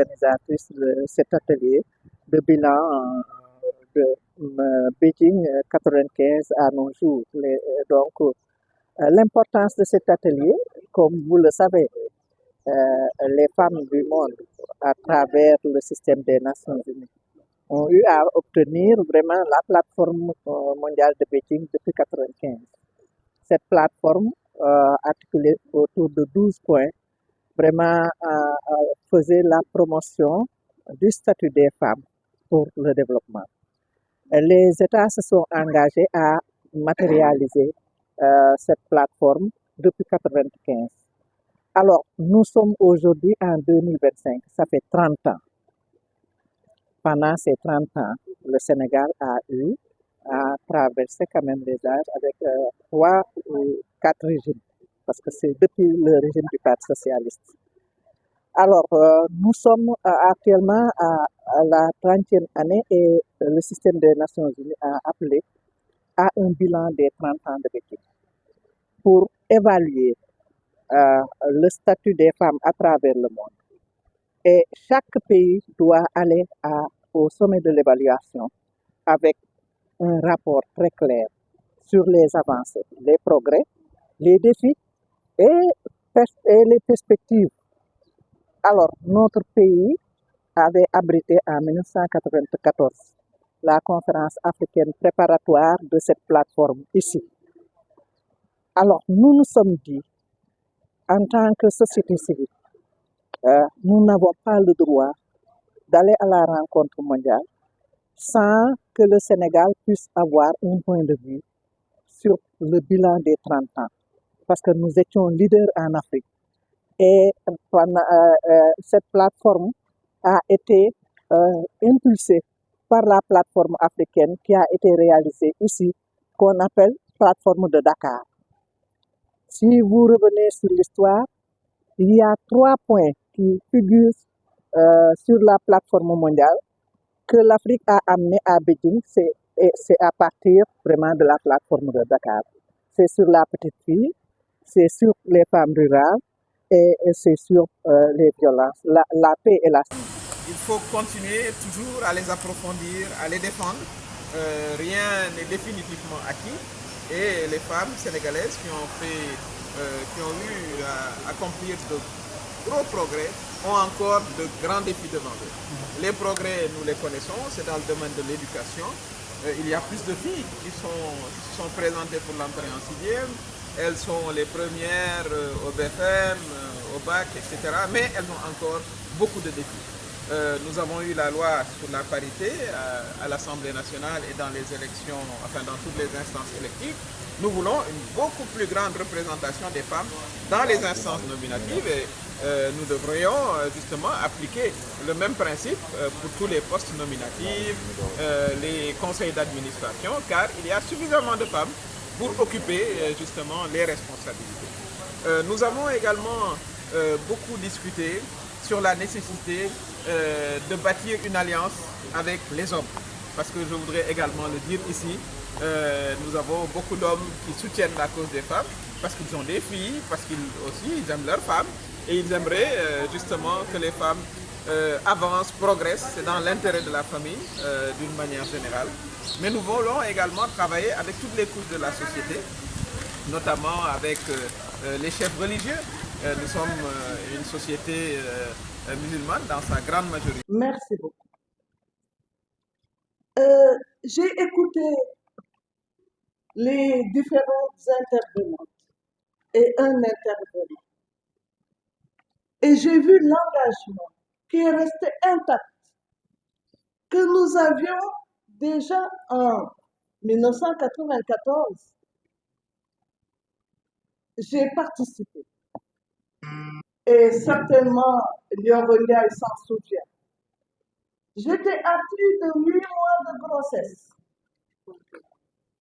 organisatrice de cet atelier de bilan de Beijing 95 à nos jours. Donc, l'importance de cet atelier, comme vous le savez, les femmes du monde, à travers le système des Nations Unies, ont eu à obtenir vraiment la plateforme mondiale de Beijing depuis 1995. Cette plateforme, articulée autour de 12 points, vraiment faisait la promotion du statut des femmes pour le développement. Les États se sont engagés à matérialiser cette plateforme depuis 1995. Alors, nous sommes aujourd'hui en 2025, ça fait 30 ans. Pendant ces 30 ans, le Sénégal a eu à traverser quand même les âges avec 3 ou 4 régimes, parce que c'est depuis le régime du Parti socialiste. Alors, nous sommes actuellement à la 30e année et le système des Nations Unies a appelé à un bilan des 30 ans de Beijing pour évaluer le statut des femmes à travers le monde. Et chaque pays doit aller au sommet de l'évaluation avec un rapport très clair sur les avancées, les progrès, les défis et les perspectives. Alors, notre pays avait abrité en 1994 la conférence africaine préparatoire de cette plateforme ici. Alors, nous nous sommes dit, en tant que société civile, nous n'avons pas le droit d'aller à la rencontre mondiale sans que le Sénégal puisse avoir un point de vue sur le bilan des 30 ans. Parce que nous étions leaders en Afrique. Et cette plateforme a été impulsée par la plateforme africaine qui a été réalisée ici, qu'on appelle plateforme de Dakar. Si vous revenez sur l'histoire, il y a 3 points qui figurent sur la plateforme mondiale que l'Afrique a amené à Beijing, c'est à partir vraiment de la plateforme de Dakar. C'est sur la petite fille, c'est sur les femmes rurales et c'est sur les violences, la paix et la sécurité. Il faut continuer toujours à les approfondir, à les défendre. Rien n'est définitivement acquis. Et les femmes sénégalaises qui ont eu à accomplir de gros progrès ont encore de grands défis devant eux. Les progrès, nous les connaissons, c'est dans le domaine de l'éducation. Il y a plus de filles qui sont présentées pour l'entrée en 6e. Elles sont les premières au BFM, au bac, etc. Mais elles ont encore beaucoup de défis. Nous avons eu la loi sur la parité à l'Assemblée nationale et dans les élections, enfin dans toutes les instances électives. Nous voulons une beaucoup plus grande représentation des femmes dans les instances nominatives et nous devrions justement appliquer le même principe pour tous les postes nominatifs, les conseils d'administration, car il y a suffisamment de femmes pour occuper justement les responsabilités. Nous avons également beaucoup discuté sur la nécessité de bâtir une alliance avec les hommes. Parce que je voudrais également le dire ici, nous avons beaucoup d'hommes qui soutiennent la cause des femmes, parce qu'ils ont des filles, parce qu'ils aussi ils aiment leurs femmes, et ils aimeraient justement que les femmes avancent, progressent, c'est dans l'intérêt de la famille d'une manière générale. Mais nous voulons également travailler avec toutes les couches de la société, notamment avec les chefs religieux. Nous sommes une société musulmane dans sa grande majorité. Merci beaucoup. J'ai écouté les différentes intervenantes et un intervenant. Et j'ai vu l'engagement qui est resté intact, que nous avions déjà en 1994. J'ai participé. Et certainement, Lyon-Rolia s'en souvient. J'étais à plus de 8 mois de grossesse.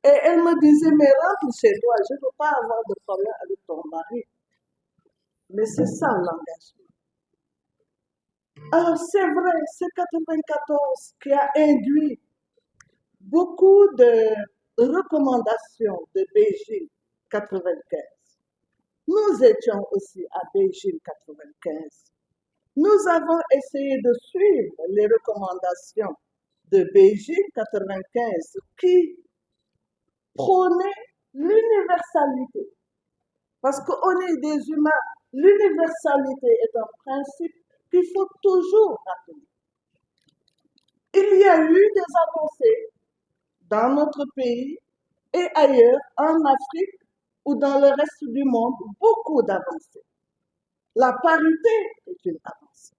Et elle me disait, mais rentre chez toi, je ne veux pas avoir de problème avec ton mari. Mais c'est ça l'engagement. Alors c'est vrai, c'est 1994 qui a induit beaucoup de recommandations de Beijing 95. Nous étions aussi à Beijing 95. nous avons essayé de suivre les recommandations de Beijing 95 qui prônait l'universalité. Parce qu'on est des humains, l'universalité est un principe qu'il faut toujours rappeler. Il y a eu des avancées dans notre pays et ailleurs, en Afrique ou dans le reste du monde, beaucoup d'avancées. La parité est une avancée.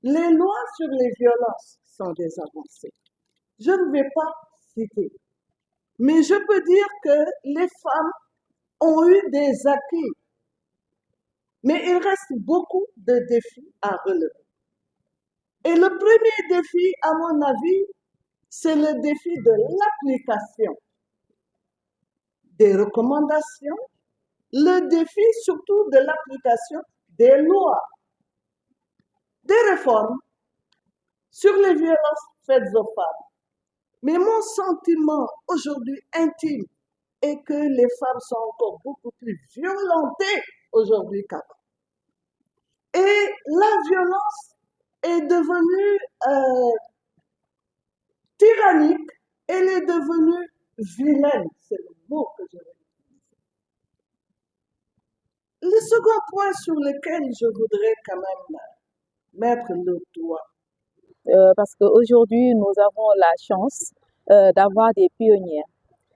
Les lois sur les violences sont des avancées. Je ne vais pas citer, mais je peux dire que les femmes ont eu des acquis, mais il reste beaucoup de défis à relever. Et le premier défi, à mon avis, c'est le défi de l'application des recommandations, le défi surtout de l'application des lois, des réformes sur les violences faites aux femmes. Mais mon sentiment aujourd'hui intime est que les femmes sont encore beaucoup plus violentées aujourd'hui qu'avant. Et la violence est devenue tyrannique, elle est devenue vilaine, c'est le mot que je vais utiliser. Le second point sur lequel je voudrais quand même mettre le doigt. Parce qu'aujourd'hui, nous avons la chance d'avoir des pionnières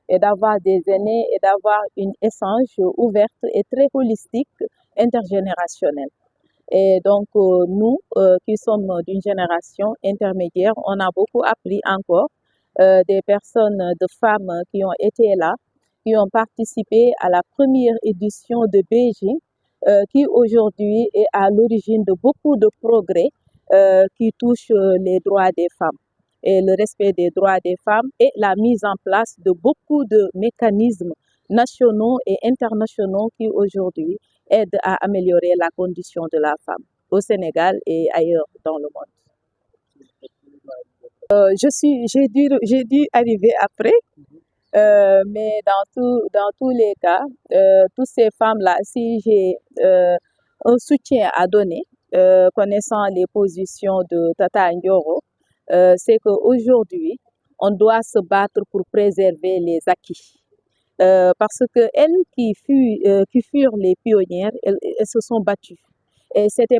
et d'avoir des aînés et d'avoir une échange ouverte et très holistique, intergénérationnelle. Et donc, nous qui sommes d'une génération intermédiaire, on a beaucoup appris encore des personnes, de femmes qui ont été là, qui ont participé à la première édition de Beijing, qui aujourd'hui est à l'origine de beaucoup de progrès qui touchent les droits des femmes et le respect des droits des femmes et la mise en place de beaucoup de mécanismes nationaux et internationaux qui aujourd'hui aident à améliorer la condition de la femme au Sénégal et ailleurs dans le monde. J'ai dû arriver après, mais dans tous les cas, toutes ces femmes-là, si j'ai un soutien à donner, connaissant les positions de Tata Ndioro, c'est qu'aujourd'hui, on doit se battre pour préserver les acquis. Parce que elles qui furent les pionnières, elles se sont battues. Et c'était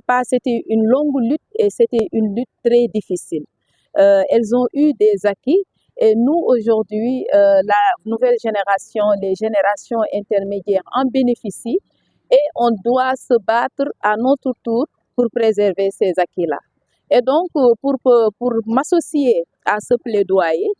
une longue lutte et c'était une lutte très difficile. Elles ont eu des acquis et nous aujourd'hui, la nouvelle génération, les générations intermédiaires en bénéficient et on doit se battre à notre tour pour préserver ces acquis-là. Et donc, pour m'associer à ce plaidoyer,